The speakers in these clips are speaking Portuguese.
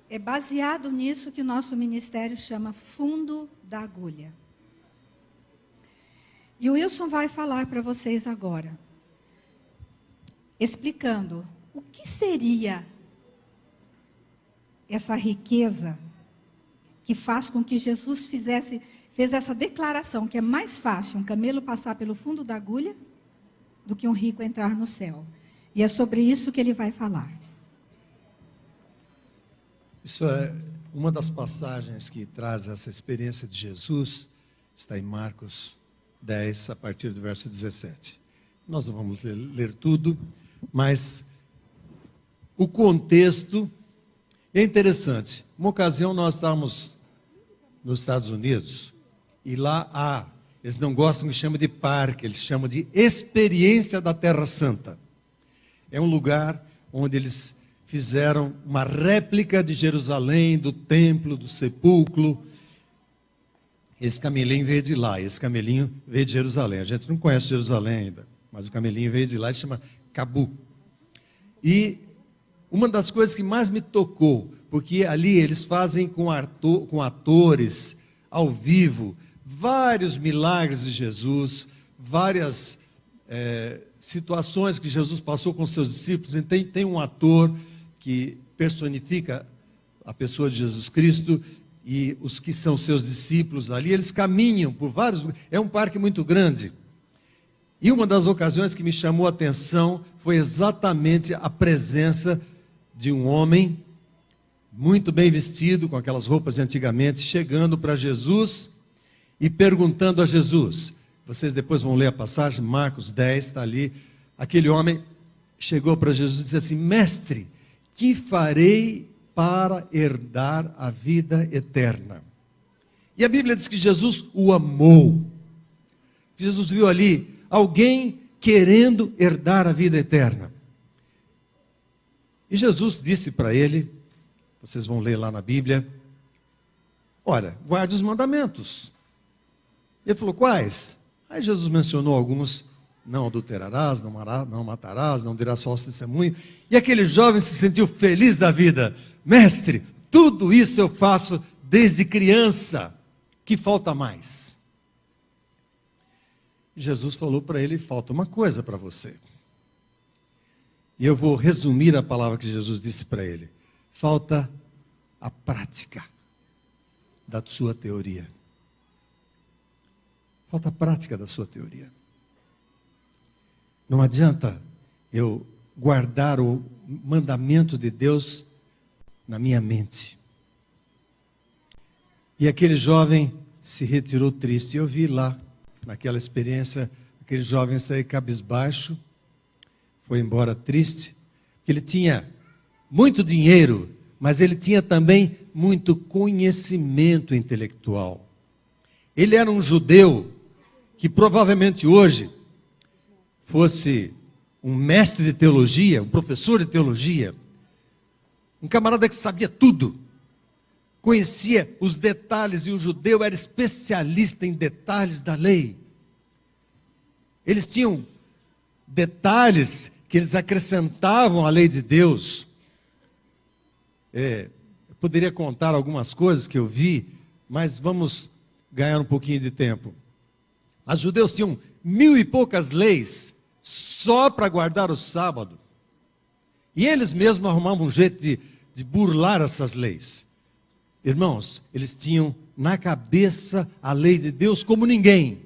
é baseado nisso que nosso ministério chama fundo da agulha. E o Wilson vai falar para vocês agora, explicando o que seria essa riqueza que faz com que Jesus fez essa declaração, que é mais fácil um camelo passar pelo fundo da agulha do que um rico entrar no céu. E é sobre isso que ele vai falar. Isso é uma das passagens que traz essa experiência de Jesus, está em Marcos 10, a partir do verso 17. Nós não vamos ler tudo, mas o contexto é interessante. Uma ocasião nós estávamos nos Estados Unidos, e lá eles não gostam que chama de parque, eles chamam de experiência da Terra Santa. É um lugar onde eles fizeram uma réplica de Jerusalém, do templo, do sepulcro. Esse camelinho veio de lá, esse camelinho veio de Jerusalém. A gente não conhece Jerusalém ainda, mas o camelinho veio de lá, ele chama Cabu. E uma das coisas que mais me tocou, porque ali eles fazem com atores, ao vivo, vários milagres de Jesus, várias situações que Jesus passou com seus discípulos. E tem um ator que personifica a pessoa de Jesus Cristo, e os que são seus discípulos ali, eles caminham por vários... É um parque muito grande. E uma das ocasiões que me chamou a atenção foi exatamente a presença de um homem muito bem vestido, com aquelas roupas de antigamente, chegando para Jesus e perguntando a Jesus. Vocês depois vão ler a passagem, Marcos 10, está ali. Aquele homem chegou para Jesus e disse assim: mestre, que farei para herdar a vida eterna? E a Bíblia diz que Jesus o amou. Jesus viu ali alguém querendo herdar a vida eterna. E Jesus disse para ele, vocês vão ler lá na Bíblia, olha, guarde os mandamentos. Ele falou, quais? Aí Jesus mencionou alguns: não adulterarás, não matarás, não dirás falso testemunho. E aquele jovem se sentiu feliz da vida. Mestre, tudo isso eu faço desde criança. Que falta mais? Jesus falou para ele, falta uma coisa para você. E eu vou resumir a palavra que Jesus disse para ele. Falta a prática da sua teoria. Falta a prática da sua teoria. Não adianta eu guardar o mandamento de Deus na minha mente. E aquele jovem se retirou triste. Eu vi lá, naquela experiência, aquele jovem sair cabisbaixo, foi embora triste, porque ele tinha muito dinheiro, mas ele tinha também muito conhecimento intelectual. Ele era um judeu que provavelmente hoje fosse um mestre de teologia, um professor de teologia, um camarada que sabia tudo, conhecia os detalhes, e o judeu era especialista em detalhes da lei. Eles tinham detalhes que eles acrescentavam à lei de Deus. Eu poderia contar algumas coisas que eu vi, mas vamos ganhar um pouquinho de tempo. Os judeus tinham 1000 e poucas leis só para guardar o sábado. E eles mesmos arrumavam um jeito de burlar essas leis. Irmãos, eles tinham na cabeça a lei de Deus como ninguém.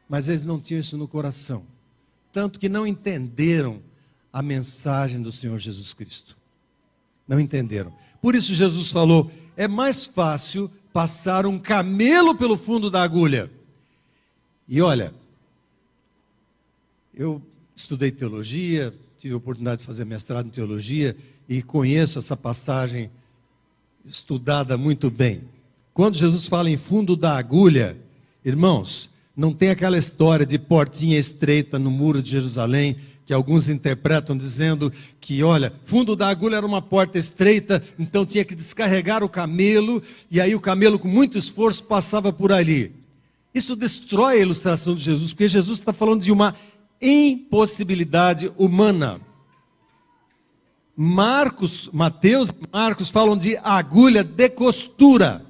Mas eles não tinham isso no coração. Tanto que não entenderam a mensagem do Senhor Jesus Cristo. Não entenderam. Por isso Jesus falou, é mais fácil passar um camelo pelo fundo da agulha. E olha, eu estudei teologia, tive a oportunidade de fazer mestrado em teologia e conheço essa passagem estudada muito bem. Quando Jesus fala em fundo da agulha, irmãos, não tem aquela história de portinha estreita no muro de Jerusalém, que alguns interpretam dizendo que, olha, fundo da agulha era uma porta estreita, então tinha que descarregar o camelo, e aí o camelo com muito esforço passava por ali. Isso destrói a ilustração de Jesus, porque Jesus está falando de uma impossibilidade humana. Mateus e Marcos falam de agulha de costura.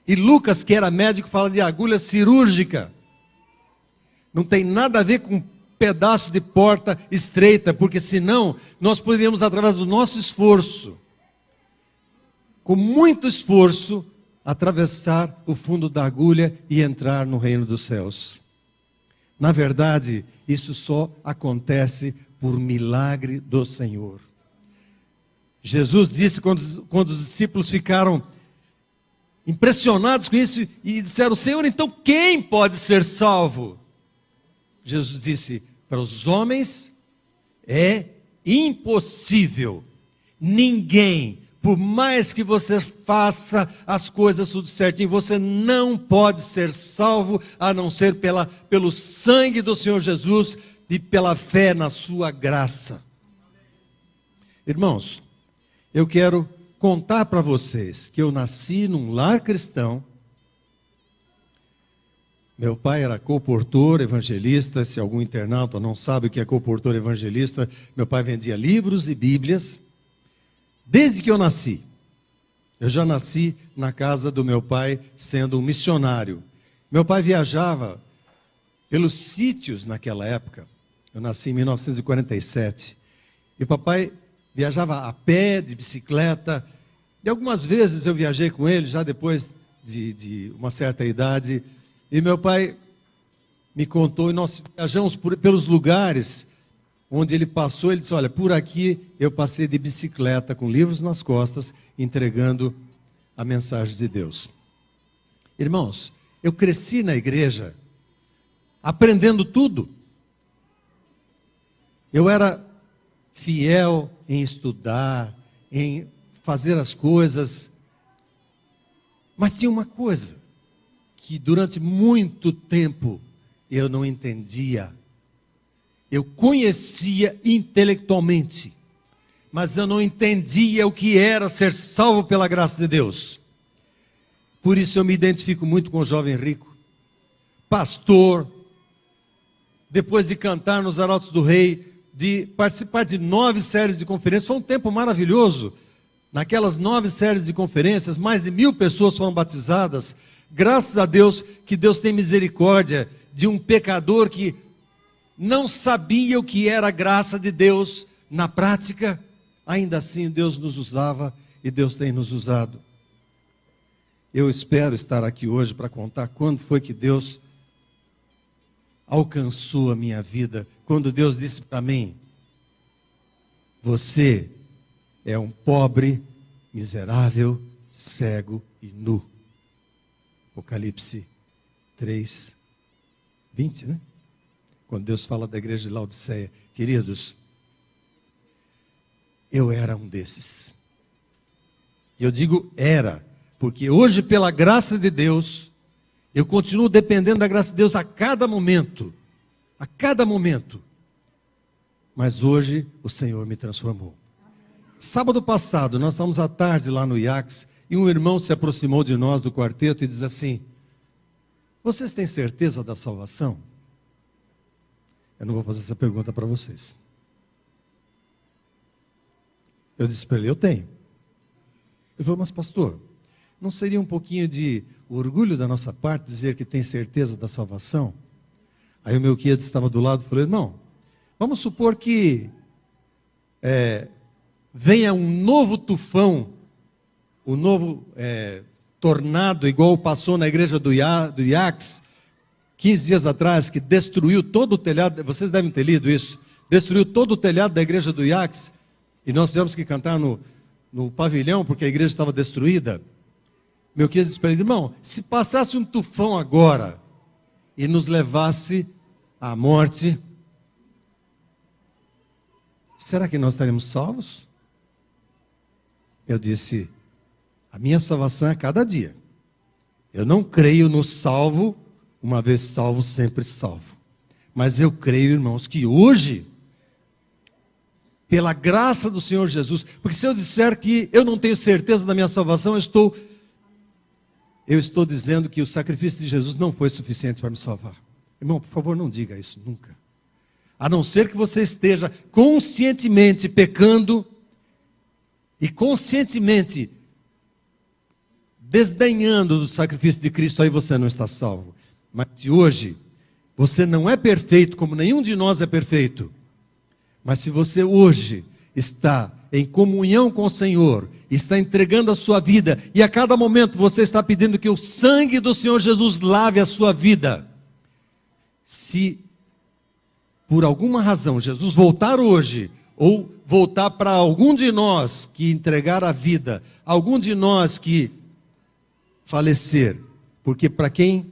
E Lucas, que era médico, fala de agulha cirúrgica. Não tem nada a ver com pedaço de porta estreita, porque senão nós poderíamos, através do nosso esforço, com muito esforço, atravessar o fundo da agulha e entrar no reino dos céus. Na verdade, isso só acontece por milagre do Senhor. Jesus disse, quando os discípulos ficaram impressionados com isso e disseram: Senhor, então quem pode ser salvo? Jesus disse: para os homens é impossível. Ninguém, por mais que você faça as coisas tudo certinho, você não pode ser salvo a não ser pelo sangue do Senhor Jesus e pela fé na sua graça. Irmãos, eu quero contar para vocês que eu nasci num lar cristão. Meu pai era colportor evangelista. Se algum internauta não sabe o que é colportor evangelista, meu pai vendia livros e bíblias. Desde que eu nasci, eu já nasci na casa do meu pai sendo um missionário. Meu pai viajava pelos sítios naquela época. Eu nasci em 1947. E o papai viajava a pé, de bicicleta. E algumas vezes eu viajei com ele, já depois de uma certa idade. E meu pai me contou, e nós viajamos pelos lugares onde ele passou. Ele disse: olha, por aqui eu passei de bicicleta, com livros nas costas, entregando a mensagem de Deus. Irmãos, eu cresci na igreja, aprendendo tudo. Eu era fiel em estudar, em fazer as coisas. Mas tinha uma coisa que durante muito tempo eu não entendia. Eu conhecia intelectualmente, mas eu não entendia o que era ser salvo pela graça de Deus. Por isso eu me identifico muito com o jovem rico, pastor, depois de cantar nos Arautos do Rei, de participar de 9 séries de conferências. Foi um tempo maravilhoso. Naquelas 9 séries de conferências, mais de 1000 pessoas foram batizadas. Graças a Deus, que Deus tem misericórdia de um pecador que não sabia o que era a graça de Deus na prática. Ainda assim, Deus nos usava e Deus tem nos usado. Eu espero estar aqui hoje para contar quando foi que Deus alcançou a minha vida. Quando Deus disse para mim: você é um pobre, miserável, cego e nu. Apocalipse 3, 20, né? Quando Deus fala da igreja de Laodiceia. Queridos, eu era um desses. E eu digo era, porque hoje, pela graça de Deus, eu continuo dependendo da graça de Deus a cada momento. A cada momento. Mas hoje o Senhor me transformou. Sábado passado, nós estávamos à tarde lá no IACS, e um irmão se aproximou de nós do quarteto e diz assim: vocês têm certeza da salvação? Eu não vou fazer essa pergunta para vocês. Eu disse para ele: eu tenho. Ele falou: mas pastor, não seria um pouquinho de orgulho da nossa parte dizer que tem certeza da salvação? Aí o meu guia estava do lado e falou: irmão, vamos supor que venha um novo tufão, um novo tornado, igual passou na igreja do IACS, 15 dias atrás, que destruiu todo o telhado. Vocês devem ter lido isso. Destruiu todo o telhado da igreja do IACS, e nós tivemos que cantar no pavilhão, porque a igreja estava destruída. Meu guia disse para ele: irmão, se passasse um tufão agora, e nos levasse à morte, será que nós estaremos salvos? Eu disse: a minha salvação é a cada dia. Eu não creio no salvo, uma vez salvo, sempre salvo. Mas eu creio, irmãos, que hoje, pela graça do Senhor Jesus, porque se eu disser que eu não tenho certeza da minha salvação, eu estou dizendo que o sacrifício de Jesus não foi suficiente para me salvar. Irmão, por favor, não diga isso nunca. A não ser que você esteja conscientemente pecando e conscientemente desdenhando do sacrifício de Cristo, aí você não está salvo. Mas se hoje você não é perfeito, como nenhum de nós é perfeito, mas se você hoje está em comunhão com o Senhor, está entregando a sua vida, e a cada momento você está pedindo que o sangue do Senhor Jesus lave a sua vida. Se por alguma razão Jesus voltar hoje, ou voltar para algum de nós que entregar a vida, algum de nós que falecer, porque para quem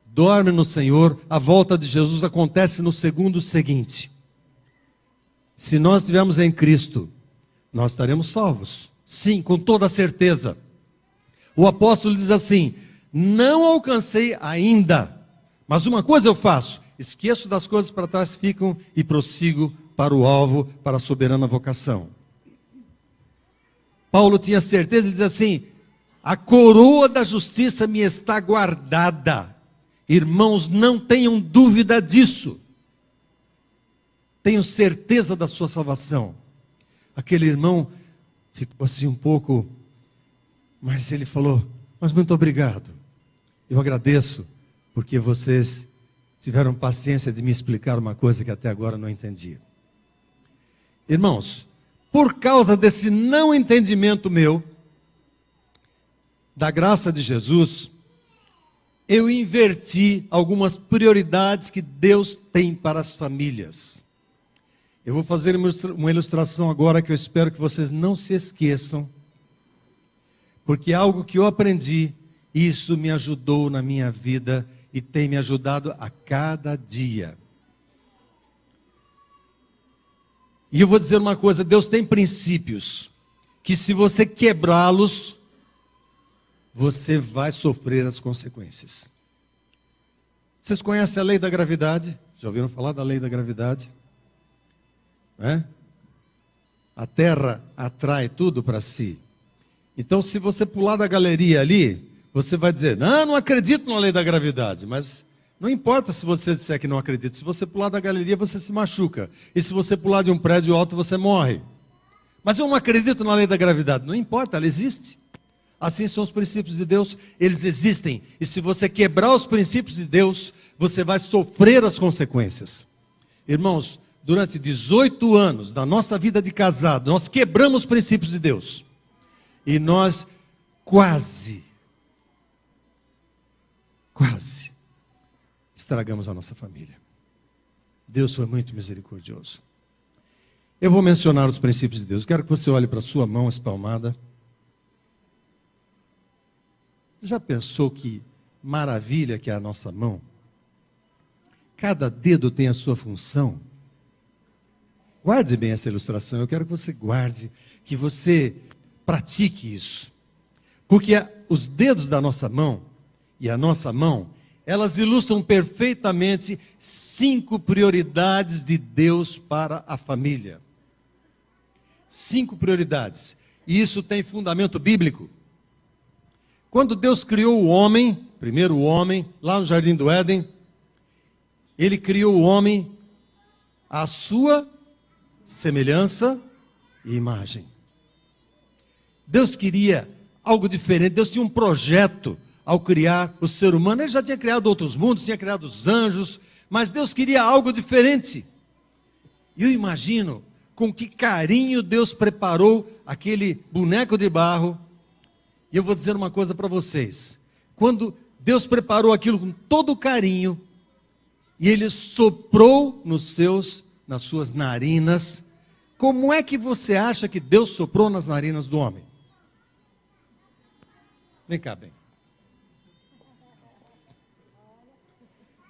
dorme no Senhor, a volta de Jesus acontece no segundo seguinte. Se nós estivermos em Cristo, nós estaremos salvos. Sim, com toda certeza. O apóstolo diz assim: não alcancei ainda, mas uma coisa eu faço, esqueço das coisas para trás ficam e prossigo para o alvo, para a soberana vocação. Paulo tinha certeza, ele diz assim: a coroa da justiça me está guardada. Irmãos, não tenham dúvida disso. Tenho certeza da sua salvação. Aquele irmão ficou assim um pouco, mas ele falou: mas muito obrigado. Eu agradeço, porque vocês tiveram paciência de me explicar uma coisa que até agora não entendia. Irmãos, por causa desse não entendimento meu, da graça de Jesus, eu inverti algumas prioridades que Deus tem para as famílias. Eu vou fazer uma ilustração agora que eu espero que vocês não se esqueçam, porque é algo que eu aprendi, e isso me ajudou na minha vida e tem me ajudado a cada dia. E eu vou dizer uma coisa: Deus tem princípios que, se você quebrá-los, você vai sofrer as consequências. Vocês conhecem a lei da gravidade? Já ouviram falar da lei da gravidade? A Terra atrai tudo para si. Então, se você pular da galeria ali, você vai dizer: não acredito na lei da gravidade. Mas não importa se você disser que não acredita. Se você pular da galeria, você se machuca. E se você pular de um prédio alto, você morre. Mas eu não acredito na lei da gravidade. Não importa, ela existe. Assim são os princípios de Deus, eles existem. E se você quebrar os princípios de Deus, você vai sofrer as consequências. Irmãos, durante 18 anos da nossa vida de casado, nós quebramos os princípios de Deus. E nós quase estragamos a nossa família. Deus foi muito misericordioso. Eu vou mencionar os princípios de Deus. Quero que você olhe para a sua mão espalmada. Já pensou que maravilha que é a nossa mão? Cada dedo tem a sua função. Guarde bem essa ilustração. Eu quero que você guarde, que você pratique isso. Porque os dedos da nossa mão e a nossa mão, elas ilustram perfeitamente 5 prioridades de Deus para a família. 5 prioridades. E isso tem fundamento bíblico. Quando Deus criou o homem, primeiro o homem, lá no Jardim do Éden, Ele criou o homem à sua semelhança e imagem. Deus queria algo diferente, Deus tinha um projeto ao criar o ser humano. Ele já tinha criado outros mundos, tinha criado os anjos, mas Deus queria algo diferente. E eu imagino com que carinho Deus preparou aquele boneco de barro. E eu vou dizer uma coisa para vocês: quando Deus preparou aquilo com todo carinho, e Ele soprou nas suas narinas, como é que você acha que Deus soprou nas narinas do homem? Vem cá, bem.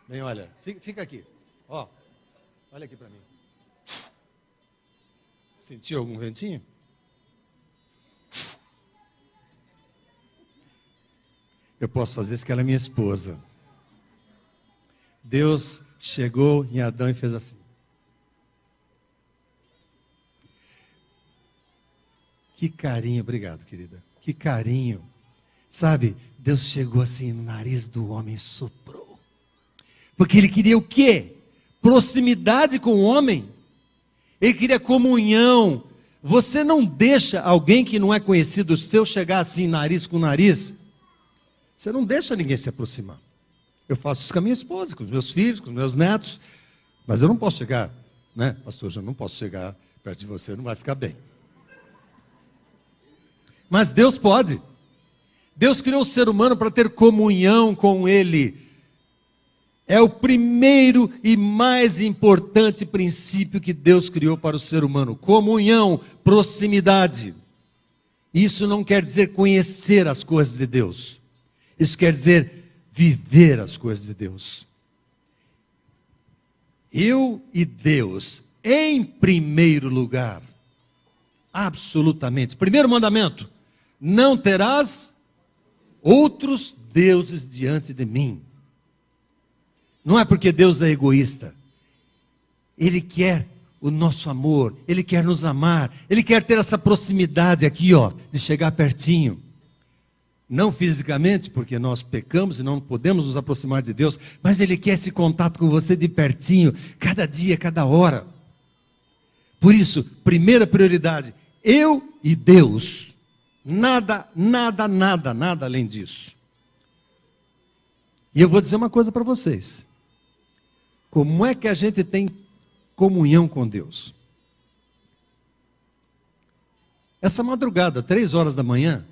Bem, olha, fica aqui. Ó, olha aqui para mim. Sentiu algum ventinho? Eu posso fazer isso, que ela é minha esposa. Deus chegou em Adão e fez assim. Que carinho, obrigado, querida. Que carinho. Sabe, Deus chegou assim no nariz do homem e soprou. Porque Ele queria o quê? Proximidade com o homem. Ele queria comunhão. Você não deixa alguém que não é conhecido seu chegar assim, nariz com nariz. Você não deixa ninguém se aproximar. Eu faço isso com a minha esposa, com os meus filhos, com os meus netos. Mas eu não posso chegar, né? Pastor, eu não posso chegar perto de você, não vai ficar bem. Mas Deus pode. Deus criou o ser humano para ter comunhão com Ele. É o primeiro e mais importante princípio que Deus criou para o ser humano. Comunhão, proximidade. Isso não quer dizer conhecer as coisas de Deus. Isso quer dizer viver as coisas de Deus. Eu e Deus, em primeiro lugar. Absolutamente. Primeiro mandamento: não terás outros deuses diante de mim. Não é porque Deus é egoísta. Ele quer o nosso amor, Ele quer nos amar, Ele quer ter essa proximidade aqui, ó, de chegar pertinho. Não fisicamente, porque nós pecamos e não podemos nos aproximar de Deus, mas Ele quer esse contato com você de pertinho, cada dia, cada hora. Por isso, primeira prioridade, eu e Deus. Nada além disso. E eu vou dizer uma coisa para vocês. Como é que a gente tem comunhão com Deus? Essa madrugada, 3 horas da manhã,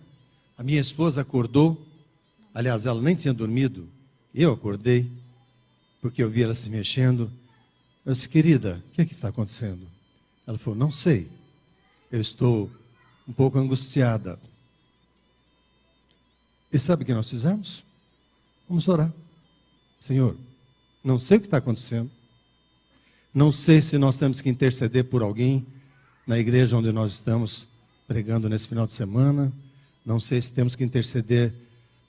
a minha esposa acordou. Aliás, ela nem tinha dormido. Eu acordei, porque eu vi ela se mexendo. Eu disse: querida, o que é que está acontecendo? Ela falou: não sei. Eu estou um pouco angustiada. E sabe o que nós fizemos? Vamos orar. Senhor, não sei o que está acontecendo. Não sei se nós temos que interceder por alguém na igreja onde nós estamos pregando nesse final de semana. Não sei se temos que interceder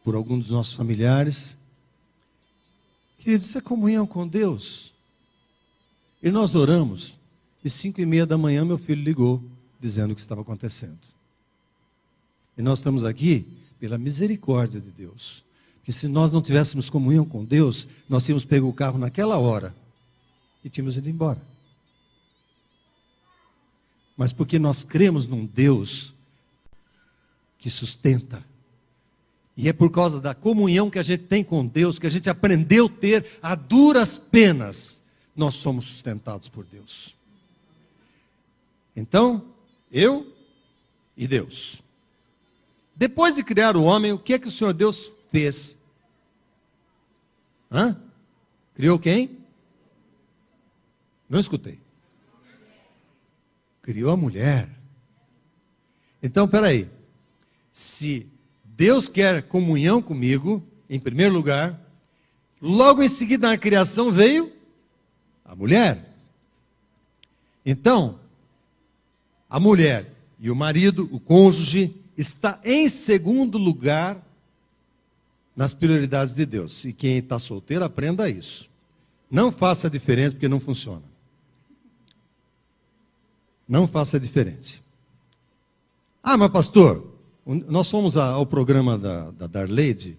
por algum dos nossos familiares. Querido, isso é comunhão com Deus. E nós oramos. E 5:30 da manhã meu filho ligou, dizendo o que estava acontecendo. E nós estamos aqui pela misericórdia de Deus. Que se nós não tivéssemos comunhão com Deus, nós tínhamos pego o carro naquela hora e tínhamos ido embora. Mas porque nós cremos num Deus que sustenta. E é por causa da comunhão que a gente tem com Deus, que a gente aprendeu a ter a duras penas, nós somos sustentados por Deus. Então, eu e Deus. Depois de criar o homem, o que é que o Senhor Deus fez? Criou quem? Não escutei. Criou a mulher. Então, peraí. Se Deus quer comunhão comigo, em primeiro lugar, logo em seguida na criação veio a mulher. Então, a mulher e o marido, o cônjuge, está em segundo lugar nas prioridades de Deus. E quem está solteiro, aprenda isso. Não faça diferente, porque não funciona. Não faça diferente. Ah, mas pastor, nós fomos ao programa da Darleide,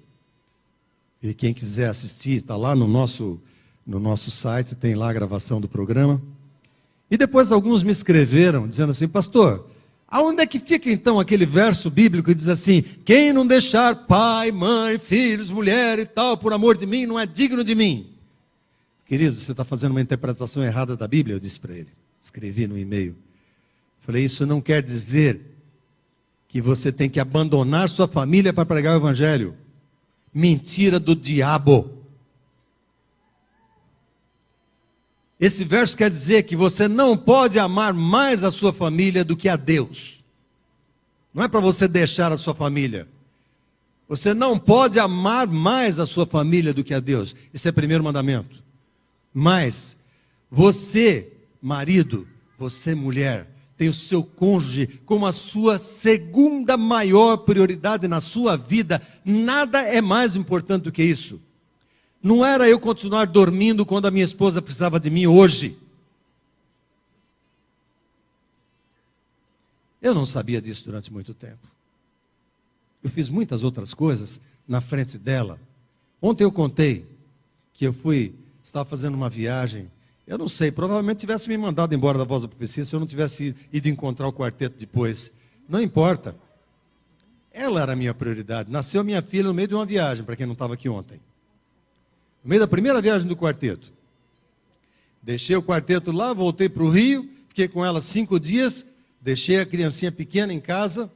e quem quiser assistir, está lá no nosso site, tem lá a gravação do programa. E depois alguns me escreveram, dizendo assim: pastor, aonde é que fica então aquele verso bíblico que diz assim: quem não deixar pai, mãe, filhos, mulher e tal, por amor de mim, não é digno de mim? Querido, você está fazendo uma interpretação errada da Bíblia, eu disse para ele. Escrevi no e-mail. Falei: isso não quer dizer que você tem que abandonar sua família para pregar o evangelho. Mentira do diabo. Esse verso quer dizer que você não pode amar mais a sua família do que a Deus. Não é para você deixar a sua família. Você não pode amar mais a sua família do que a Deus. Esse é o primeiro mandamento. Mas você, marido, você, mulher, tem o seu cônjuge como a sua segunda maior prioridade na sua vida. Nada é mais importante do que isso. Não era eu continuar dormindo quando a minha esposa precisava de mim hoje. Eu não sabia disso durante muito tempo. Eu fiz muitas outras coisas na frente dela. Ontem eu contei que eu estava fazendo uma viagem Eu não sei, provavelmente tivesse me mandado embora da Voz da Profecia se eu não tivesse ido encontrar o quarteto depois. Não importa. Ela era a minha prioridade. Nasceu minha filha no meio de uma viagem, para quem não estava aqui ontem. No meio da primeira viagem do quarteto. Deixei o quarteto lá, voltei para o Rio, fiquei com ela 5 dias, deixei a criancinha pequena em casa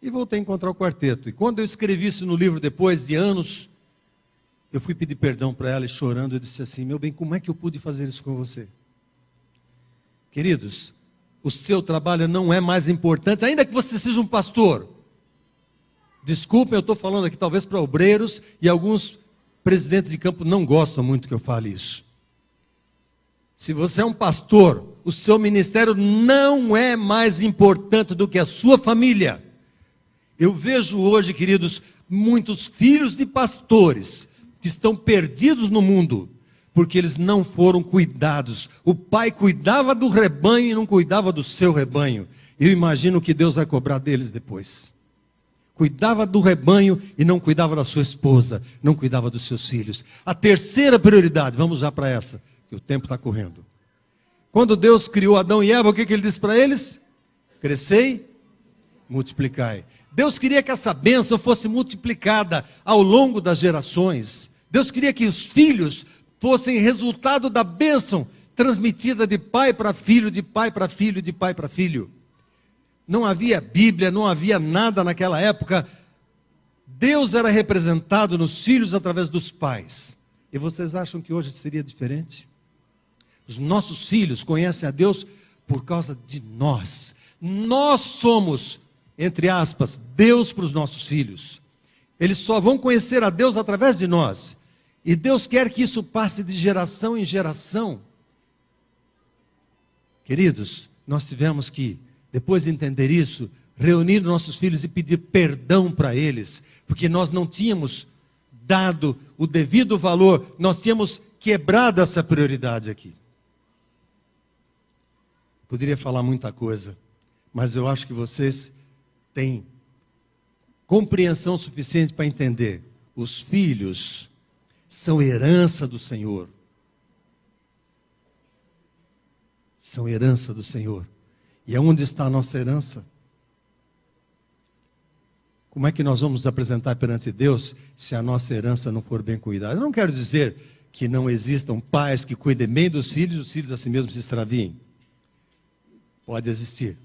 e voltei a encontrar o quarteto. E quando eu escrevi isso no livro, depois de anos, eu fui pedir perdão para ela e chorando, eu disse assim, meu bem, como é que eu pude fazer isso com você? Queridos, o seu trabalho não é mais importante, ainda que você seja um pastor. Desculpem, eu estou falando aqui talvez para obreiros e alguns presidentes de campo não gostam muito que eu fale isso. Se você é um pastor, o seu ministério não é mais importante do que a sua família. Eu vejo hoje, queridos, muitos filhos de pastores que estão perdidos no mundo, porque eles não foram cuidados. O pai cuidava do rebanho e não cuidava do seu rebanho. Eu imagino que Deus vai cobrar deles depois. Cuidava do rebanho e não cuidava da sua esposa, não cuidava dos seus filhos. A terceira prioridade, vamos já para essa, que o tempo está correndo. Quando Deus criou Adão e Eva, o que ele disse para eles? Crescei, multiplicai. Deus queria que essa bênção fosse multiplicada ao longo das gerações. Deus queria que os filhos fossem resultado da bênção transmitida de pai para filho, de pai para filho, de pai para filho. Não havia Bíblia, não havia nada naquela época. Deus era representado nos filhos através dos pais. E vocês acham que hoje seria diferente? Os nossos filhos conhecem a Deus por causa de nós. Nós somos, entre aspas, Deus para os nossos filhos. Eles só vão conhecer a Deus através de nós. E Deus quer que isso passe de geração em geração. Queridos, nós tivemos que, depois de entender isso, reunir nossos filhos e pedir perdão para eles, porque nós não tínhamos dado o devido valor, nós tínhamos quebrado essa prioridade aqui. Poderia falar muita coisa, mas eu acho que vocês têm compreensão suficiente para entender. Os filhos são herança do Senhor. São herança do Senhor. E aonde está a nossa herança? Como é que nós vamos nos apresentar perante Deus se a nossa herança não for bem cuidada? Eu não quero dizer que não existam pais que cuidem bem dos filhos e os filhos assim mesmo se extraviem. Pode existir,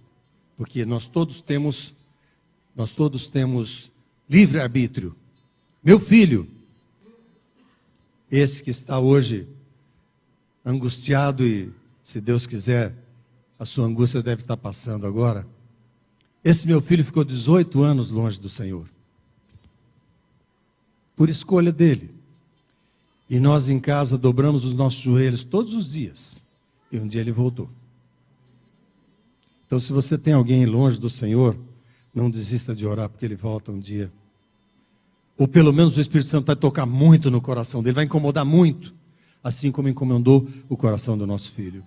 porque nós todos temos livre-arbítrio. Meu filho, esse que está hoje angustiado e, se Deus quiser, a sua angústia deve estar passando agora. Esse meu filho ficou 18 anos longe do Senhor. Por escolha dele. E nós em casa dobramos os nossos joelhos todos os dias. E um dia ele voltou. Então, se você tem alguém longe do Senhor, não desista de orar, porque ele volta um dia. Ou pelo menos o Espírito Santo vai tocar muito no coração dele, vai incomodar muito, assim como incomodou o coração do nosso filho.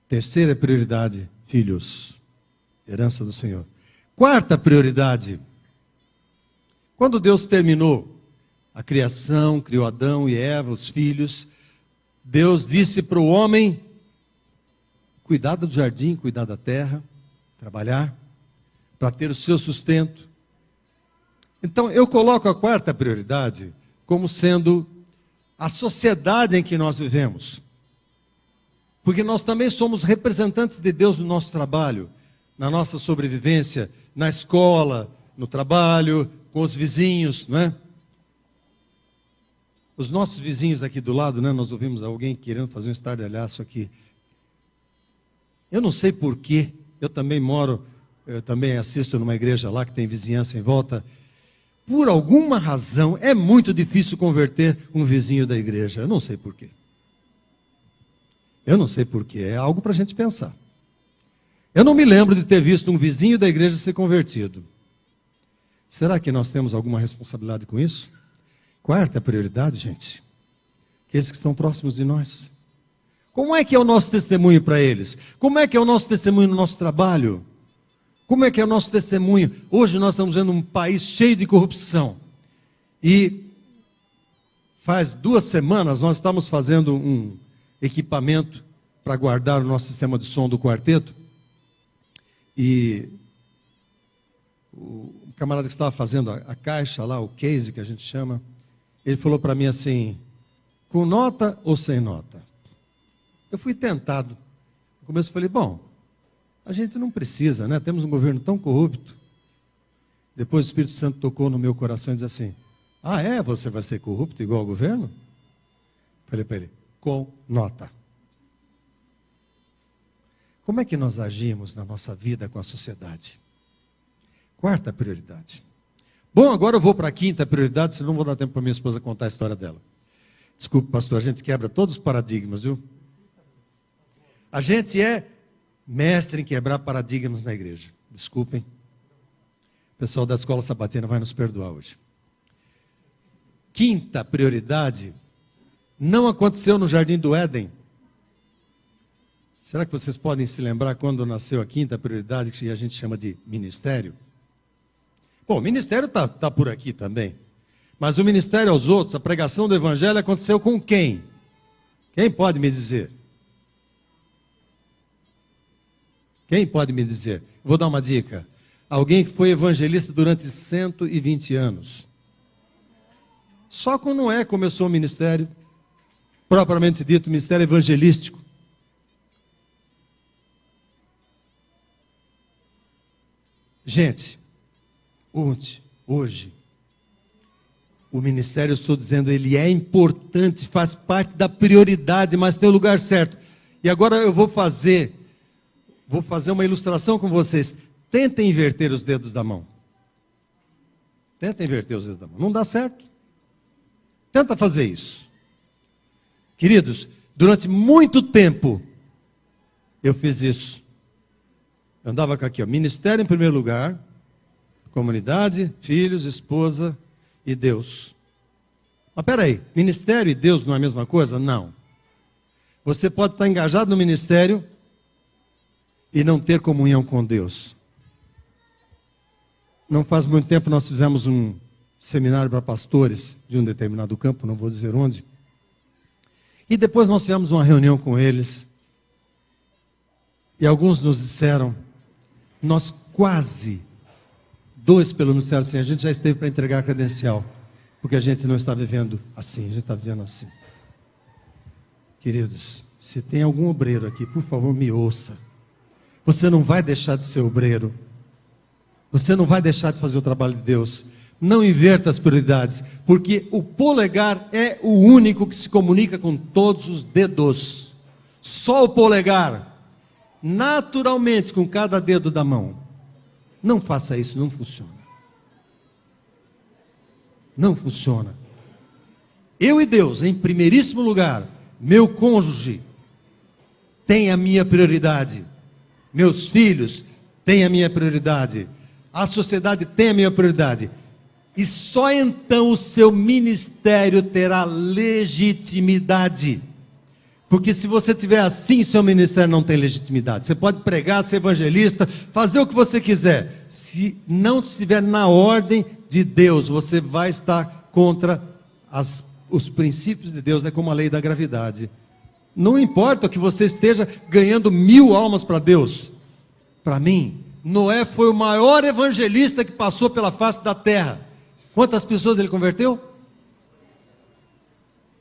Terceira prioridade, filhos, herança do Senhor. Quarta prioridade, quando Deus terminou a criação, criou Adão e Eva, os filhos, Deus disse para o homem cuidar do jardim, cuidar da terra, trabalhar, para ter o seu sustento. Então, eu coloco a quarta prioridade como sendo a sociedade em que nós vivemos. Porque nós também somos representantes de Deus no nosso trabalho, na nossa sobrevivência, na escola, no trabalho, com os vizinhos, não é? Os nossos vizinhos aqui do lado, né? Nós ouvimos alguém querendo fazer um estardalhaço aqui. Eu não sei porquê, eu também assisto numa igreja lá que tem vizinhança em volta. Por alguma razão, é muito difícil converter um vizinho da igreja. Eu não sei porquê. Eu não sei porquê, é algo para a gente pensar. Eu não me lembro de ter visto um vizinho da igreja ser convertido. Será que nós temos alguma responsabilidade com isso? Quarta prioridade, gente, aqueles que estão próximos de nós. Como é que é o nosso testemunho para eles? Como é que é o nosso testemunho no nosso trabalho? Como é que é o nosso testemunho? Hoje nós estamos vendo um país cheio de corrupção. E faz 2 semanas nós estamos fazendo equipamento para guardar o nosso sistema de som do quarteto. E o camarada que estava fazendo a caixa lá, o case que a gente chama, ele falou para mim assim, com nota ou sem nota? Eu fui tentado. No começo eu falei, bom, a gente não precisa, né? Temos um governo tão corrupto. Depois o Espírito Santo tocou no meu coração e disse assim, ah é? Você vai ser corrupto igual ao governo? Falei para ele, com nota. Como é que nós agimos na nossa vida com a sociedade? Quarta prioridade. Bom, agora eu vou para a quinta prioridade, senão não vou dar tempo para minha esposa contar a história dela. Desculpe, pastor, a gente quebra todos os paradigmas, viu? A gente é mestre em quebrar paradigmas na igreja. Desculpem. O pessoal da escola sabatina vai nos perdoar hoje. Quinta prioridade não aconteceu no Jardim do Éden. Será que vocês podem se lembrar quando nasceu a quinta prioridade, que a gente chama de ministério? Bom, o ministério está por aqui também. Mas o ministério aos outros, a pregação do evangelho aconteceu com quem? Quem pode me dizer? Quem pode me dizer? Vou dar uma dica. Alguém que foi evangelista durante 120 anos. Só com Noé começou o ministério, propriamente dito, ministério evangelístico. Gente, hoje, o ministério, eu estou dizendo, ele é importante, faz parte da prioridade, mas tem o lugar certo. E agora eu vou fazer uma ilustração com vocês. Tentem inverter os dedos da mão. Tentem inverter os dedos da mão. Não dá certo. Tenta fazer isso. Queridos, durante muito tempo, eu fiz isso. Eu andava aqui, ó, ministério em primeiro lugar, comunidade, filhos, esposa e Deus. Mas peraí, ministério e Deus não é a mesma coisa? Não. Você pode estar engajado no ministério e não ter comunhão com Deus. Não faz muito tempo nós fizemos um seminário para pastores de um determinado campo, não vou dizer onde. E depois nós tivemos uma reunião com eles. E alguns nos disseram, nós quase, 2 pelo ministério assim, a gente já esteve para entregar a credencial, porque a gente não está vivendo assim, a gente está vivendo assim. Queridos, se tem algum obreiro aqui, por favor, me ouça. Você não vai deixar de ser obreiro. Você não vai deixar de fazer o trabalho de Deus. Não inverta as prioridades, porque o polegar é o único que se comunica com todos os dedos. Só o polegar. Naturalmente, com cada dedo da mão. Não faça isso, não funciona. Não funciona. Eu e Deus, em primeiríssimo lugar, meu cônjuge tem a minha prioridade. Meus filhos têm a minha prioridade. A sociedade tem a minha prioridade. E só então o seu ministério terá legitimidade. Porque se você tiver assim, seu ministério não tem legitimidade. Você pode pregar, ser evangelista, fazer o que você quiser. Se não estiver na ordem de Deus, você vai estar contra os princípios de Deus. É como a lei da gravidade. Não importa que você esteja ganhando 1000 almas para Deus. Para mim, Noé foi o maior evangelista que passou pela face da terra. Quantas pessoas ele converteu?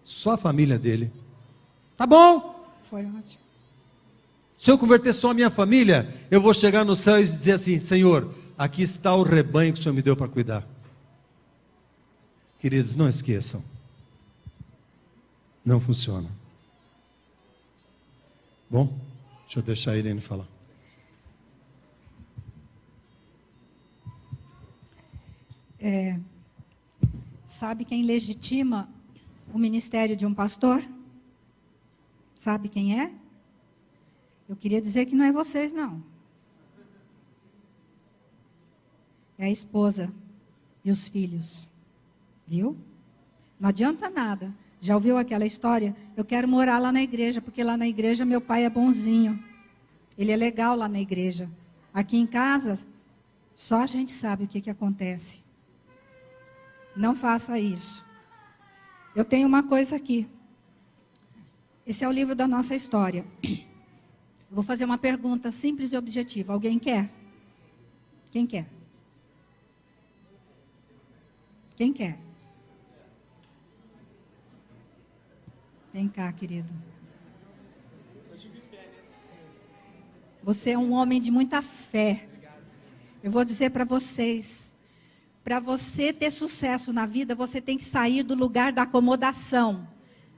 Só a família dele. Tá bom? Foi ótimo. Se eu converter só a minha família, eu vou chegar no céu e dizer assim, Senhor, aqui está o rebanho que o Senhor me deu para cuidar. Queridos, não esqueçam. Não funciona. Bom, deixa eu deixar a Irene falar. Sabe quem legitima o ministério de um pastor? Sabe quem é? Eu queria dizer que não é vocês, não. É a esposa e os filhos. Viu? Não adianta nada. Já ouviu aquela história? Eu quero morar lá na igreja, porque lá na igreja meu pai é bonzinho. Ele é legal lá na igreja. Aqui em casa, só a gente sabe o que acontece. Não faça isso. Eu tenho uma coisa aqui. Esse é o livro da nossa história. Eu vou fazer uma pergunta simples e objetiva. Alguém quer? Quem quer? Quem quer? Vem cá, querido. Você é um homem de muita fé. Eu vou dizer para vocês, para você ter sucesso na vida, você tem que sair do lugar da acomodação.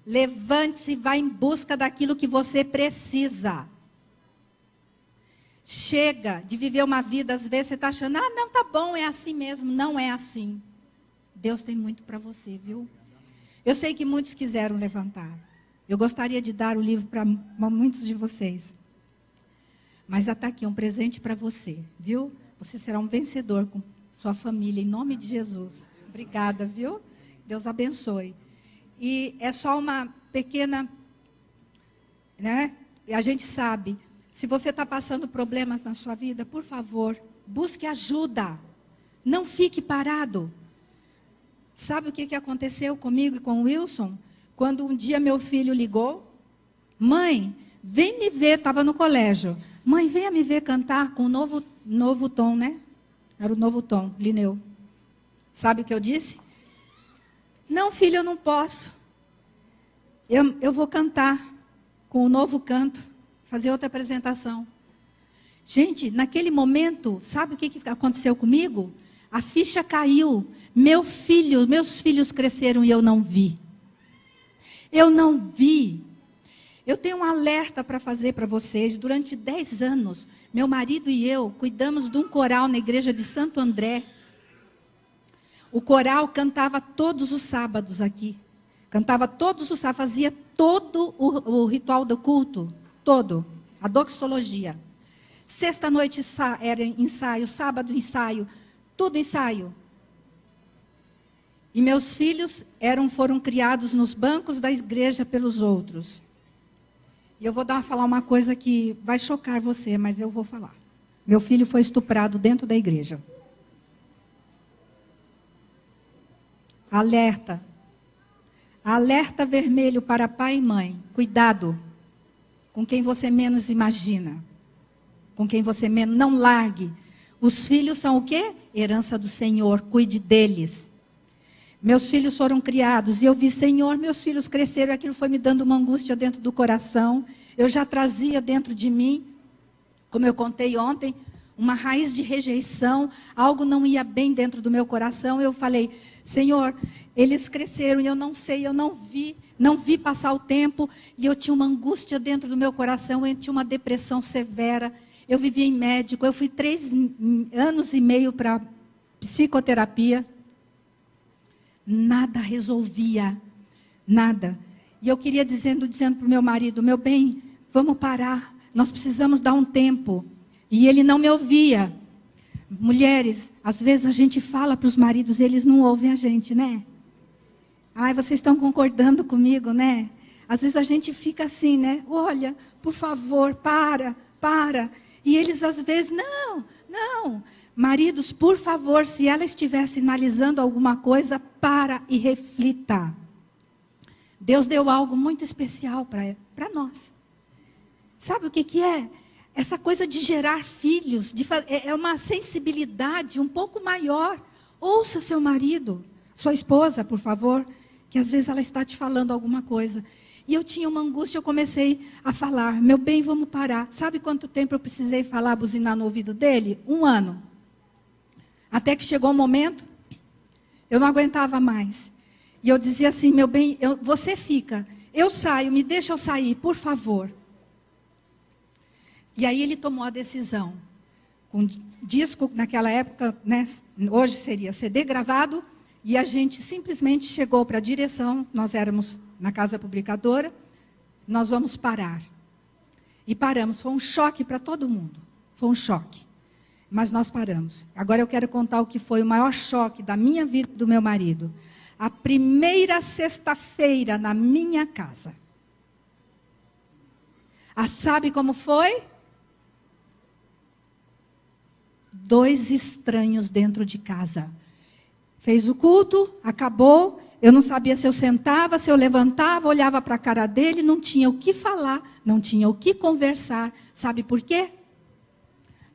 Levante-se e vá em busca daquilo que você precisa. Chega de viver uma vida, às vezes você está achando, não, tá bom, é assim mesmo. Não é assim. Deus tem muito para você, viu? Eu sei que muitos quiseram levantar. Eu gostaria de dar o livro para muitos de vocês. Mas já está aqui um presente para você, viu? Você será um vencedor com sua família, em nome de Jesus. Obrigada, viu? Deus abençoe. E é só uma pequena, né? A gente sabe, se você está passando problemas na sua vida, por favor, busque ajuda. Não fique parado. Sabe o que aconteceu comigo e com o Wilson? Quando um dia meu filho ligou, mãe, vem me ver, estava no colégio. Mãe, venha me ver cantar com o novo tom, né? Era o Novo Tom, Lineu. Sabe o que eu disse? Não, filho, eu não posso. Eu vou cantar com o novo canto, fazer outra apresentação. Gente, naquele momento, sabe o que aconteceu comigo? A ficha caiu. Meus filhos cresceram e eu não vi. Eu não vi. Eu tenho um alerta para fazer para vocês. Durante 10 anos, meu marido e eu cuidamos de um coral na igreja de Santo André. O coral cantava todos os sábados aqui. Cantava todos os sábados, fazia todo o ritual do culto. Todo. A doxologia. Sexta-noite era ensaio, sábado ensaio. Tudo ensaio. E meus filhos foram criados nos bancos da igreja pelos outros. E eu vou falar uma coisa que vai chocar você, mas eu vou falar. Meu filho foi estuprado dentro da igreja. Alerta. Alerta vermelho para pai e mãe. Cuidado com quem você menos imagina. Com quem você menos... Não largue. Os filhos são o quê? Herança do Senhor. Cuide deles. Meus filhos foram criados e eu vi, Senhor, meus filhos cresceram. Aquilo foi me dando uma angústia dentro do coração. Eu já trazia dentro de mim, como eu contei ontem, uma raiz de rejeição. Algo não ia bem dentro do meu coração. Eu falei, Senhor, eles cresceram e eu não sei, eu não vi passar o tempo. E eu tinha uma angústia dentro do meu coração, eu tinha uma depressão severa. Eu vivia em médico, eu fui 3 anos e meio para psicoterapia. Nada resolvia, nada. E eu queria dizendo para o meu marido, meu bem, vamos parar, nós precisamos dar um tempo. E ele não me ouvia. Mulheres, às vezes a gente fala para os maridos, eles não ouvem a gente, né? Ai, vocês estão concordando comigo, né? Às vezes a gente fica assim, né? Olha, por favor, para. E eles às vezes, não. Maridos, por favor, se ela estiver sinalizando alguma coisa, para e reflita. Deus deu algo muito especial para nós. Sabe o que é? Essa coisa de gerar filhos, é uma sensibilidade um pouco maior. Ouça seu marido, sua esposa, por favor, que às vezes ela está te falando alguma coisa. E eu tinha uma angústia, eu comecei a falar, meu bem, vamos parar. Sabe quanto tempo eu precisei falar, buzinar no ouvido dele? 1 ano. Até que chegou um momento, eu não aguentava mais. E eu dizia assim, meu bem, você fica, eu saio, me deixa eu sair, por favor. E aí ele tomou a decisão. Com disco, naquela época, né, hoje seria CD gravado, e a gente simplesmente chegou para a direção, nós éramos na casa publicadora, nós vamos parar. E paramos, foi um choque para todo mundo, foi um choque. Mas nós paramos. Agora eu quero contar o que foi o maior choque da minha vida e do meu marido. A primeira sexta-feira na minha casa. Sabe como foi? 2 estranhos dentro de casa. Fez o culto, acabou. eu não sabia se eu sentava, se eu levantava, olhava para a cara dele, não tinha o que falar, não tinha o que conversar. Sabe por quê?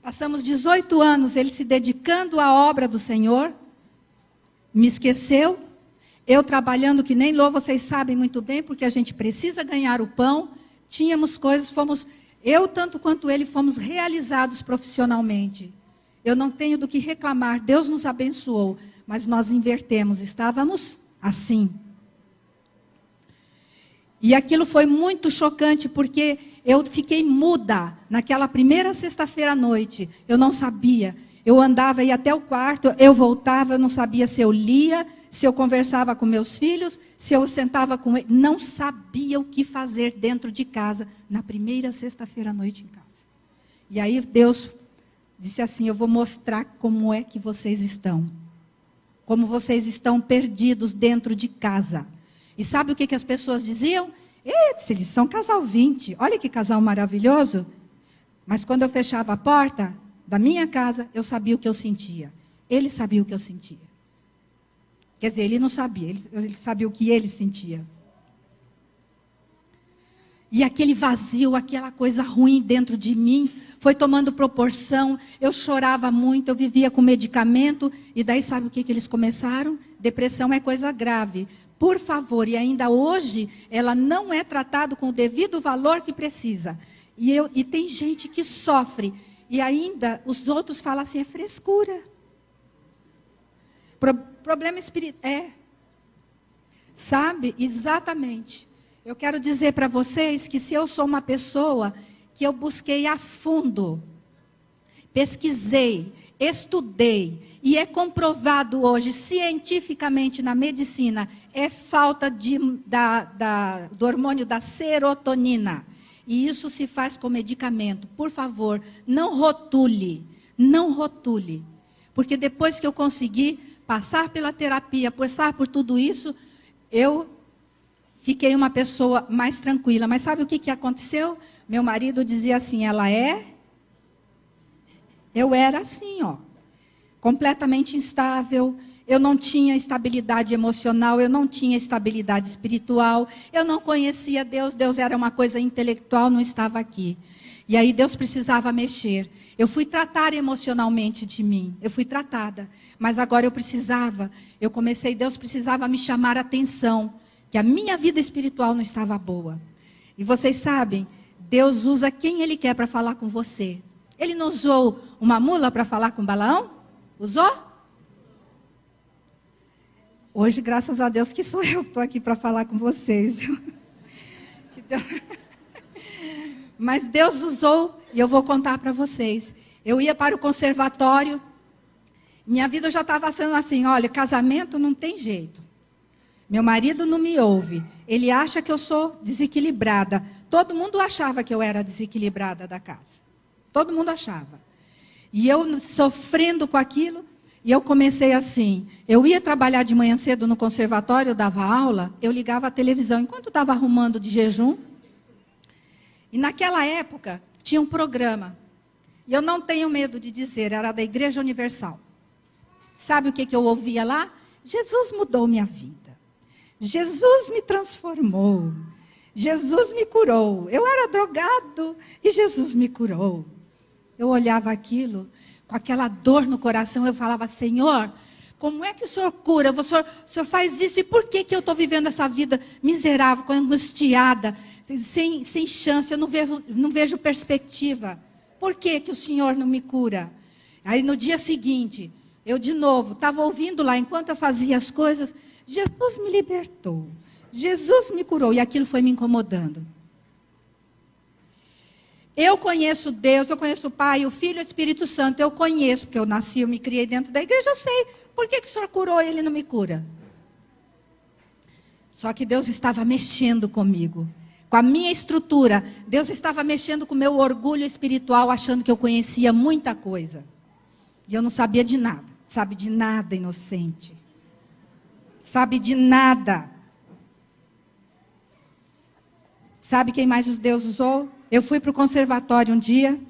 Passamos 18 anos ele se dedicando à obra do Senhor, me esqueceu, eu trabalhando que nem louco, vocês sabem muito bem, porque a gente precisa ganhar o pão, tínhamos coisas, eu tanto quanto ele, fomos realizados profissionalmente. Eu não tenho do que reclamar, Deus nos abençoou, mas nós invertemos, estávamos assim. E aquilo foi muito chocante, porque eu fiquei muda naquela primeira sexta-feira à noite. Eu não sabia. Eu andava, ia até o quarto, eu voltava, eu não sabia se eu lia, se eu conversava com meus filhos, se eu sentava com ele. Não sabia o que fazer dentro de casa, na primeira sexta-feira à noite em casa. E aí Deus disse assim, eu vou mostrar como é que vocês estão. Como vocês estão perdidos dentro de casa. E sabe o que as pessoas diziam? Eles são casal 20, olha que casal maravilhoso. Mas quando eu fechava a porta da minha casa, eu sabia o que eu sentia. Ele sabia o que eu sentia. Quer dizer, ele não sabia, ele sabia o que ele sentia. E aquele vazio, aquela coisa ruim dentro de mim, foi tomando proporção. Eu chorava muito, eu vivia com medicamento. E daí sabe o que eles começaram? Depressão é coisa grave. Por favor, e ainda hoje, ela não é tratada com o devido valor que precisa. E tem gente que sofre. E ainda os outros falam assim, é frescura. Problema espiritual. Sabe? Exatamente. Eu quero dizer para vocês que se eu sou uma pessoa que eu busquei a fundo, pesquisei, estudei, e é comprovado hoje, cientificamente na medicina, é falta do hormônio da serotonina. E isso se faz com medicamento. Por favor, não rotule, não rotule. Porque depois que eu consegui passar pela terapia, passar por tudo isso, eu fiquei uma pessoa mais tranquila. Mas sabe o que aconteceu? Meu marido dizia assim, ela é? Eu era assim, ó. Completamente instável. Eu não tinha estabilidade emocional, eu não tinha estabilidade espiritual. Eu não conhecia Deus. Deus era uma coisa intelectual, não estava aqui. E aí Deus precisava mexer. Eu fui tratar emocionalmente de mim. Eu fui tratada. Mas agora Deus precisava me chamar a atenção. Que a minha vida espiritual não estava boa. E vocês sabem, Deus usa quem Ele quer para falar com você. Ele não usou uma mula para falar com Balaão? Usou? Hoje, graças a Deus, que sou eu que estou aqui para falar com vocês. Mas Deus usou, e eu vou contar para vocês. Eu ia para o conservatório, minha vida já estava sendo assim, olha, casamento não tem jeito. Meu marido não me ouve. Ele acha que eu sou desequilibrada. Todo mundo achava que eu era desequilibrada da casa. Todo mundo achava. E eu sofrendo com aquilo, e eu comecei assim. Eu ia trabalhar de manhã cedo no conservatório, eu dava aula, eu ligava a televisão enquanto estava arrumando de jejum. E naquela época, tinha um programa. E eu não tenho medo de dizer, era da Igreja Universal. Sabe o que eu ouvia lá? Jesus mudou minha vida. Jesus me transformou. Jesus me curou. Eu era drogado e Jesus me curou. Eu olhava aquilo, com aquela dor no coração, eu falava, Senhor, como é que o Senhor cura? O Senhor faz isso, e por que eu estou vivendo essa vida miserável, angustiada, sem chance, eu não vejo perspectiva. Por que o Senhor não me cura? Aí no dia seguinte, eu de novo, estava ouvindo lá, enquanto eu fazia as coisas, Jesus me libertou, Jesus me curou, e aquilo foi me incomodando. Eu conheço Deus, eu conheço o Pai, o Filho e o Espírito Santo. Eu conheço, porque eu nasci, eu me criei dentro da igreja, eu sei. Por que o Senhor curou e Ele não me cura? Só que Deus estava mexendo comigo. Com a minha estrutura. Deus estava mexendo com o meu orgulho espiritual, achando que eu conhecia muita coisa. E eu não sabia de nada. Sabe de nada, inocente. Sabe de nada. Sabe quem mais Deus usou? Eu fui para o conservatório um dia,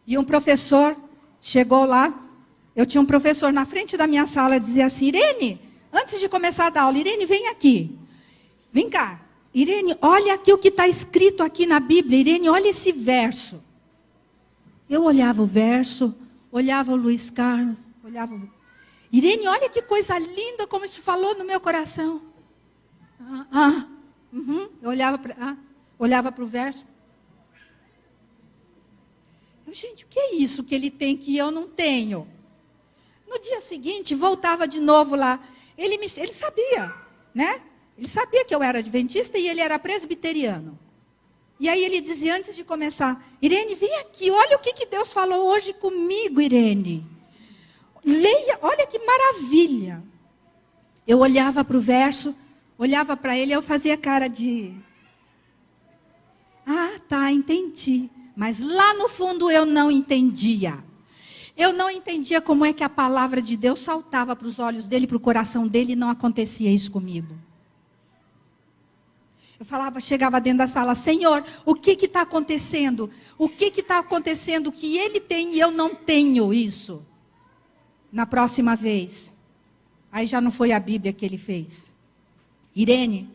e um professor chegou lá. Eu tinha um professor na frente da minha sala, dizia assim, Irene, antes de começar a dar aula, Irene, vem aqui. Vem cá. Irene, olha aqui o que está escrito aqui na Bíblia. Irene, olha esse verso. Eu olhava o verso, olhava o Luiz Carlos, olhava o... Irene, olha que coisa linda como isso falou no meu coração. Eu olhava para o verso. Gente, o que é isso que ele tem que eu não tenho? No dia seguinte, voltava de novo lá. Ele sabia, né? Ele sabia que eu era adventista e ele era presbiteriano. E aí ele dizia antes de começar, Irene, vem aqui, olha o que Deus falou hoje comigo, Irene. Leia, olha que maravilha. Eu olhava para o verso, olhava para ele, eu fazia cara de... tá, entendi. Mas lá no fundo eu não entendia. Eu não entendia como é que a palavra de Deus saltava para os olhos dele, para o coração dele, e não acontecia isso comigo. Eu falava, chegava dentro da sala, Senhor, o que está acontecendo? O que está acontecendo que ele tem e eu não tenho isso? Na próxima vez. Aí já não foi a Bíblia que ele fez. Irene,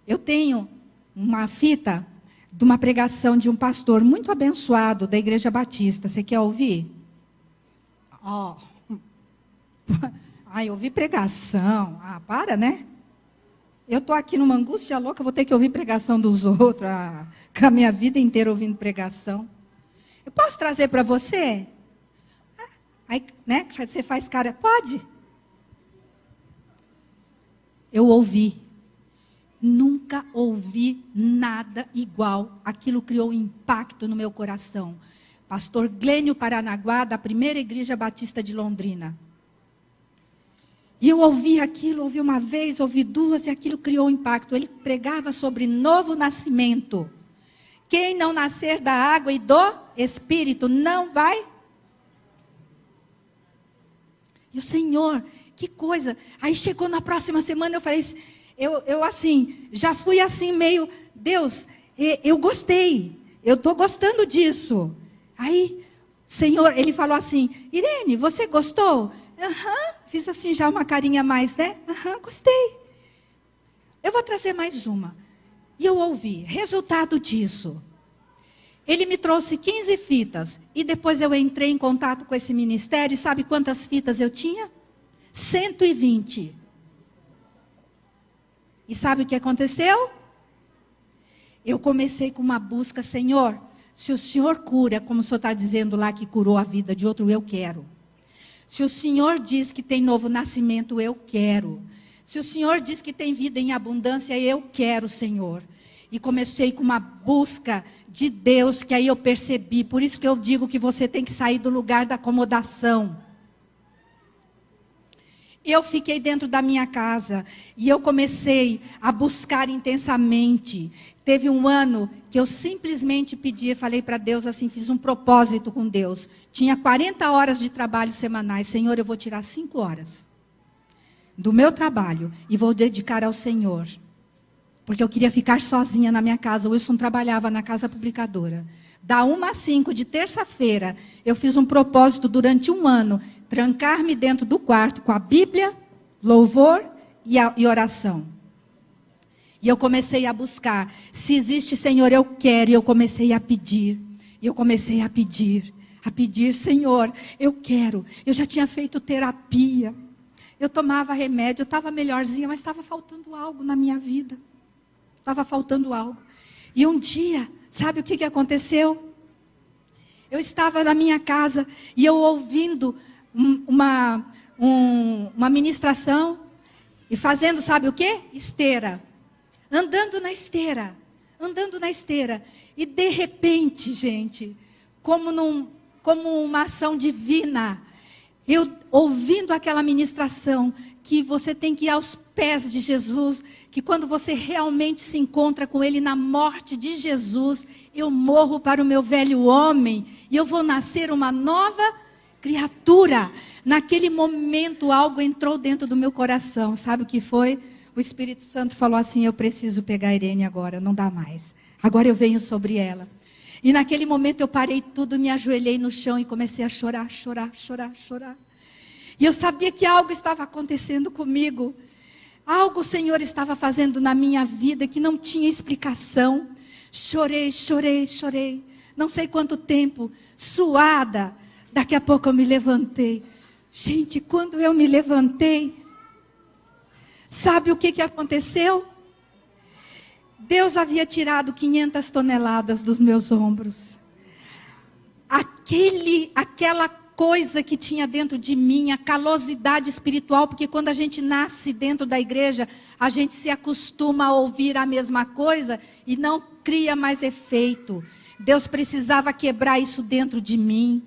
eu tenho uma fita de uma pregação de um pastor muito abençoado da Igreja Batista. Você quer ouvir? Eu ouvi pregação. Para, né? Eu estou aqui numa angústia louca, vou ter que ouvir pregação dos outros, com a minha vida inteira ouvindo pregação. Eu posso trazer para você? Aí, né, você faz cara, pode. Eu ouvi. Nunca ouvi nada igual. Aquilo criou um impacto no meu coração. Pastor Glênio Paranaguá, da Primeira Igreja Batista de Londrina. E eu ouvi aquilo, ouvi uma vez, ouvi duas, e aquilo criou um impacto. Ele pregava sobre novo nascimento. Quem não nascer da água e do Espírito não vai. E o Senhor, que coisa. Aí chegou na próxima semana, eu falei, eu assim, já fui assim meio, Deus, eu gostei. Eu estou gostando disso. Aí, Senhor, ele falou assim, Irene, você gostou? Fiz assim já uma carinha mais, né? Gostei. Eu vou trazer mais uma. E eu ouvi, resultado disso. Ele me trouxe 15 fitas. E depois eu entrei em contato com esse ministério. E sabe quantas fitas eu tinha? 120. E sabe o que aconteceu? Eu comecei com uma busca, Senhor, se o Senhor cura, como o Senhor está dizendo lá que curou a vida de outro, eu quero. Se o Senhor diz que tem novo nascimento, eu quero. Se o Senhor diz que tem vida em abundância, eu quero, Senhor. E comecei com uma busca de Deus, que aí eu percebi. Por isso que eu digo que você tem que sair do lugar da acomodação. Eu fiquei dentro da minha casa e eu comecei a buscar intensamente. Teve um ano que eu simplesmente pedi, falei para Deus assim, fiz um propósito com Deus. Tinha 40 horas de trabalho semanais. Senhor, eu vou tirar 5 horas do meu trabalho e vou dedicar ao Senhor. Porque eu queria ficar sozinha na minha casa. O Wilson trabalhava na casa publicadora. Da 1 às 5 de terça-feira, eu fiz um propósito durante um ano, trancar-me dentro do quarto com a Bíblia, louvor e oração. E eu comecei a buscar. Se existe, Senhor, eu quero. E eu comecei a pedir. E eu comecei a pedir. A pedir, Senhor, eu quero. Eu já tinha feito terapia. Eu tomava remédio. Eu estava melhorzinha, mas estava faltando algo na minha vida. Estava faltando algo. E um dia, sabe o que aconteceu? Eu estava na minha casa e eu ouvindo uma ministração e fazendo, sabe o quê? Esteira. Andando na esteira. E de repente, gente, como uma ação divina, eu ouvindo aquela ministração, que você tem que ir aos pés de Jesus, que quando você realmente se encontra com Ele na morte de Jesus, eu morro para o meu velho homem, e eu vou nascer uma nova criatura. Naquele momento algo entrou dentro do meu coração, sabe o que foi? O Espírito Santo falou assim, eu preciso pegar a Irene agora, não dá mais. Agora eu venho sobre ela. E naquele momento eu parei tudo, me ajoelhei no chão e comecei a chorar. E eu sabia que algo estava acontecendo comigo. Algo o Senhor estava fazendo na minha vida que não tinha explicação. Chorei, chorei, chorei. Não sei quanto tempo, suada. Daqui a pouco eu me levantei. Gente, quando eu me levantei, sabe o que aconteceu? Deus havia tirado 500 toneladas dos meus ombros. Aquela coisa que tinha dentro de mim, a calosidade espiritual, porque quando a gente nasce dentro da igreja, a gente se acostuma a ouvir a mesma coisa e não cria mais efeito. Deus precisava quebrar isso dentro de mim.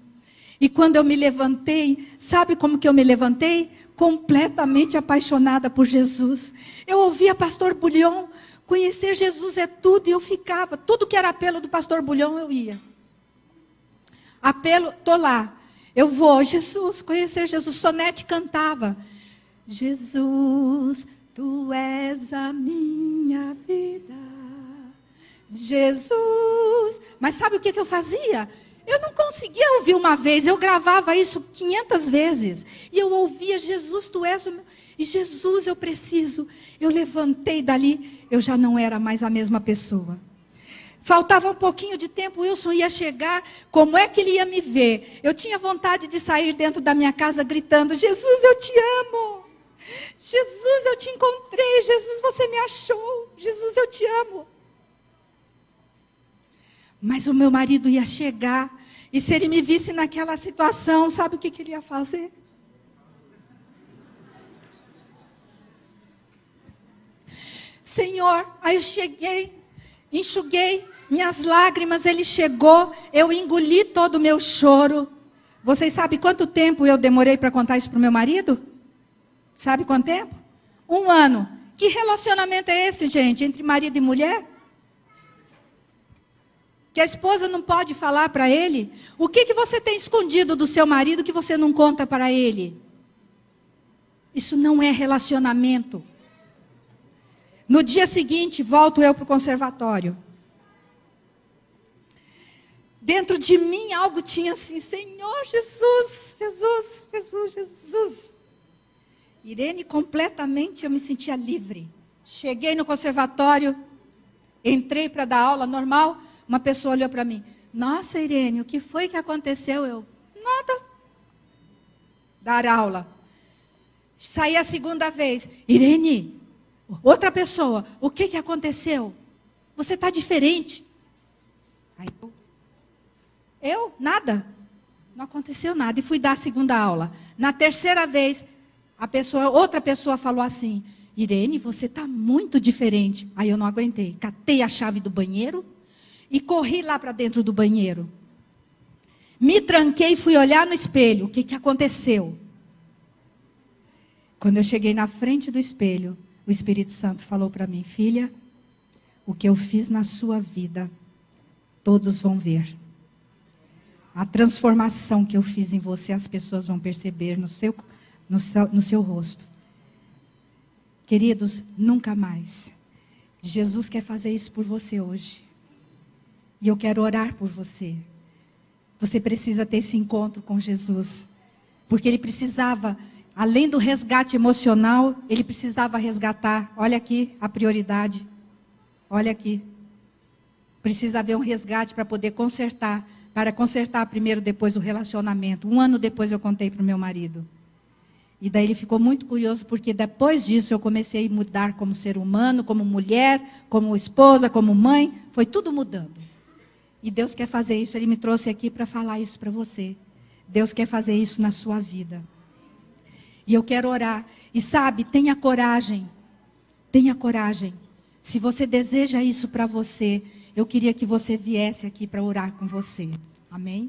E quando eu me levantei, sabe como que eu me levantei? Completamente apaixonada por Jesus. Eu ouvia pastor Bulhão, conhecer Jesus é tudo, e eu ficava, tudo que era apelo do pastor Bulhão eu ia. Apelo, estou lá. Eu vou, Jesus, conhecer Jesus. Sonete cantava. Jesus, tu és a minha vida. Jesus. Mas sabe o que eu fazia? Eu não conseguia ouvir uma vez. Eu gravava isso 500 vezes. E eu ouvia, Jesus, tu és o meu... E Jesus, eu preciso. Eu levantei dali. Eu já não era mais a mesma pessoa. Faltava um pouquinho de tempo, o Wilson ia chegar, como é que ele ia me ver? Eu tinha vontade de sair dentro da minha casa gritando, Jesus, eu te amo. Jesus, eu te encontrei. Jesus, você me achou. Jesus, eu te amo. Mas o meu marido ia chegar, e se ele me visse naquela situação, sabe o que ele ia fazer? Senhor, aí eu cheguei, enxuguei minhas lágrimas, ele chegou, eu engoli todo o meu choro. Vocês sabem quanto tempo eu demorei para contar isso para o meu marido? Sabe quanto tempo? 1 ano. Que relacionamento é esse, gente, entre marido e mulher? Que a esposa não pode falar para ele? O que você tem escondido do seu marido que você não conta para ele? Isso não é relacionamento. No dia seguinte, volto eu para o conservatório. Dentro de mim algo tinha assim, Senhor Jesus, Jesus, Jesus, Jesus. Irene, completamente eu me sentia livre. Cheguei no conservatório, entrei para dar aula normal, uma pessoa olhou para mim. Nossa, Irene, o que foi que aconteceu? Eu, nada. Dar aula. Saí a segunda vez. Irene, outra pessoa, o que aconteceu? Você está diferente. Aí eu, nada. Não aconteceu nada. E fui dar a segunda aula. Na terceira vez, outra pessoa falou assim, Irene, você está muito diferente. Aí eu não aguentei. Catei a chave do banheiro e corri lá para dentro do banheiro. Me tranquei e fui olhar no espelho. O que aconteceu? Quando eu cheguei na frente do espelho, o Espírito Santo falou para mim, filha, o que eu fiz na sua vida, todos vão ver. A transformação que eu fiz em você, as pessoas vão perceber no seu rosto. Queridos, nunca mais. Jesus quer fazer isso por você hoje. E eu quero orar por você. Você precisa ter esse encontro com Jesus. Porque ele precisava, além do resgate emocional, ele precisava resgatar. Olha aqui a prioridade. Olha aqui. Precisa haver um resgate para poder consertar. Para consertar primeiro, depois o relacionamento. 1 ano depois eu contei para o meu marido. E daí ele ficou muito curioso, porque depois disso eu comecei a mudar como ser humano, como mulher, como esposa, como mãe. Foi tudo mudando. E Deus quer fazer isso. Ele me trouxe aqui para falar isso para você. Deus quer fazer isso na sua vida. E eu quero orar. E sabe, tenha coragem. Tenha coragem. Se você deseja isso para você, eu queria que você viesse aqui para orar com você. Amém?